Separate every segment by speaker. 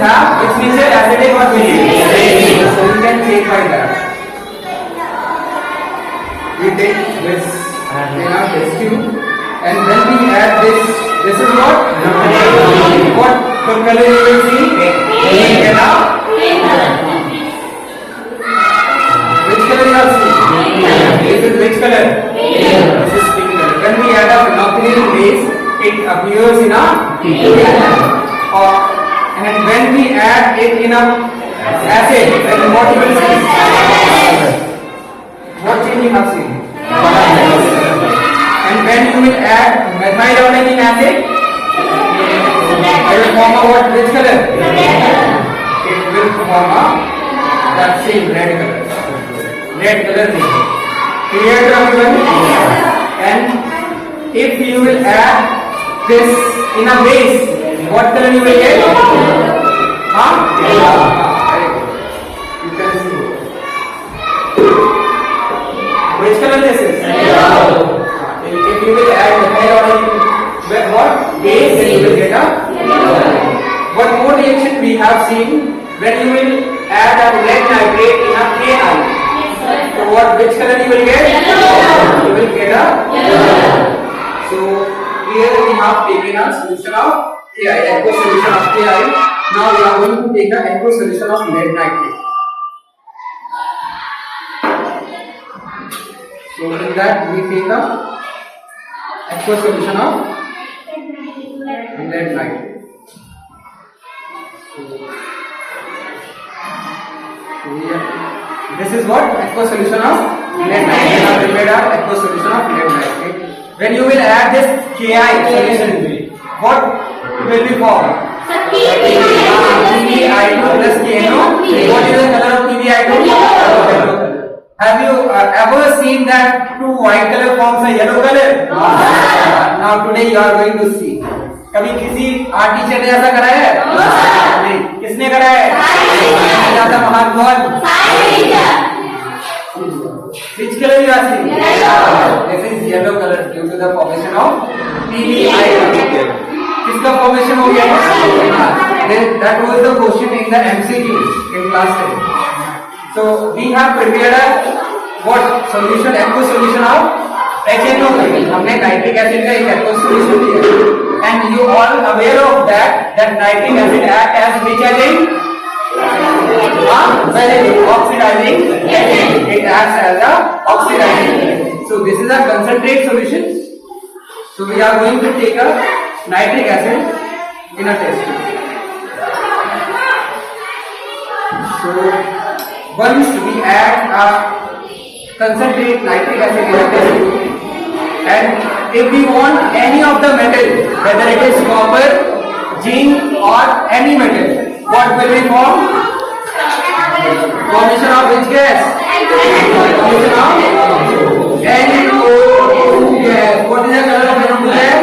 Speaker 1: have which means acetic or basic. So you can take by that. We take this in our test tube, and when we add this is what? What color you will see? Pink and which color you have seen? This is which color? This is pink color. When we add a phenolphthalein base, it appears in a pink color. And when we add it in a acid, then what you will see? What change you have seen? And when you will add methyl iodine in acid, it will form a what? Which color? It will form a that same red color. Red color. Clear to everyone? And if you will add this in a base, what color you will get? Huh? You can see. Which color this is? Yellow. If you will add methyl iodine in what? Base, then you will get a yellow. What more reaction we have seen when you will add a lead nitrate in a KI? So what? Which color you will get? Yellow. You will get a yellow. So here we have taken a solution of KI, aqueous solution of KI. Now we are going to take the aqueous solution of lead nitrate. So in that we take the aqueous solution of lead nitrate. This is what? Aqueous solution of lead nitrate. Now prepared our aqueous solution of lead nitrate. When you will add this Ki solution, what will be formed? PbI2 plus KNO. What is the color of PbI2? Yellow. Have you ever seen that two white color forms a yellow color? Now today you are going to see. कभी किसी art teacher ने ऐसा करा है? नहीं. किसने करा है? ज्यादा महान कौन? Which color you are seeing? Yellow. This is yellow color due to the formation of PbI2. किसका formation हो गया? That was the question in the MCQ in class 10. So we have prepared a what solution? Aqueous solution of HNO3. हमने nitric acid का एक aqueous solution लिया. And you all aware of that nitric acid act as which agent? Very oxidizing agent. It acts as a oxidizing agent. So this is a concentrate solution. So we are going to take a nitric acid in a test tube. So once we add a concentrate nitric acid in a test tube, and if we want any of the metal, whether it is copper, zinc or any metal, what will we form? Formation of which gas? Formation of NO2 gas. What is the color of NO2 gas?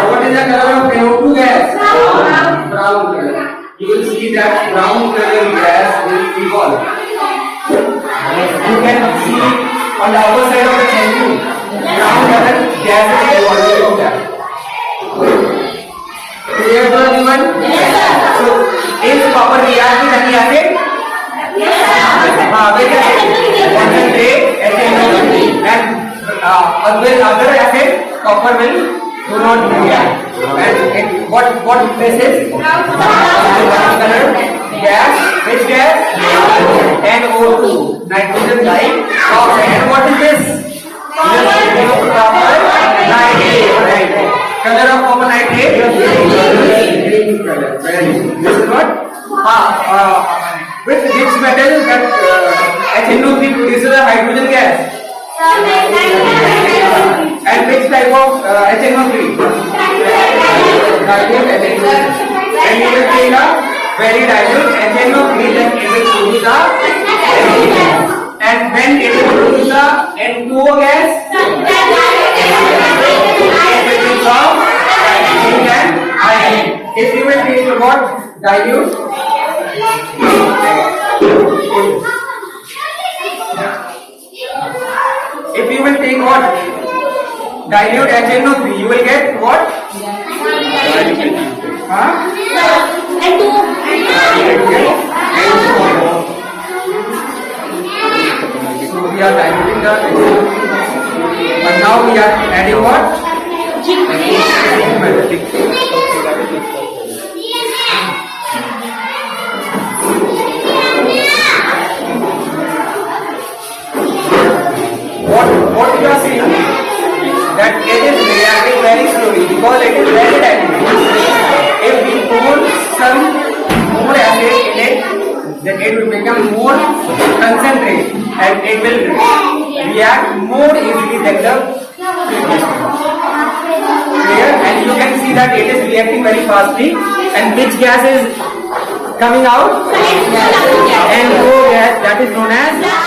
Speaker 1: What is the color of NO2 gas? Brown color. You will see that brown color gas will evolve. You can see on the upper side of the tube, brown color gas is evolving from that. Clear to everyone? Yes, sir. So, is copper react with any acid? Yes, sir. Which acid? Concentrate, HNO3. And with other acid, copper will do not react. And what this is? Brown color gas. Which gas? NO2. Nitrogen like oxide. And what is this? Copper nitrate. Color of copper nitrate? Green color. This is what? With which metal that HNO3 produces a hydrogen gas? And which type of HNO3? Dilute HNO3. And you will take a very dilute HNO3, then it will produce a and when it will produce a N2O gas, if you will take what? Dilute. If you will take what? Dilute HNO3, you will get what?
Speaker 2: And two.
Speaker 1: So we are diluting the but now we are adding what? What you are seeing that it is reacting very slowly because it is very dynamic. If we pour some more acid in it, then it will become more concentrated and it will react more easily than the previous one. Clear? And you can see that it is reacting very fastly. And which gas is coming out? And gas, that is known as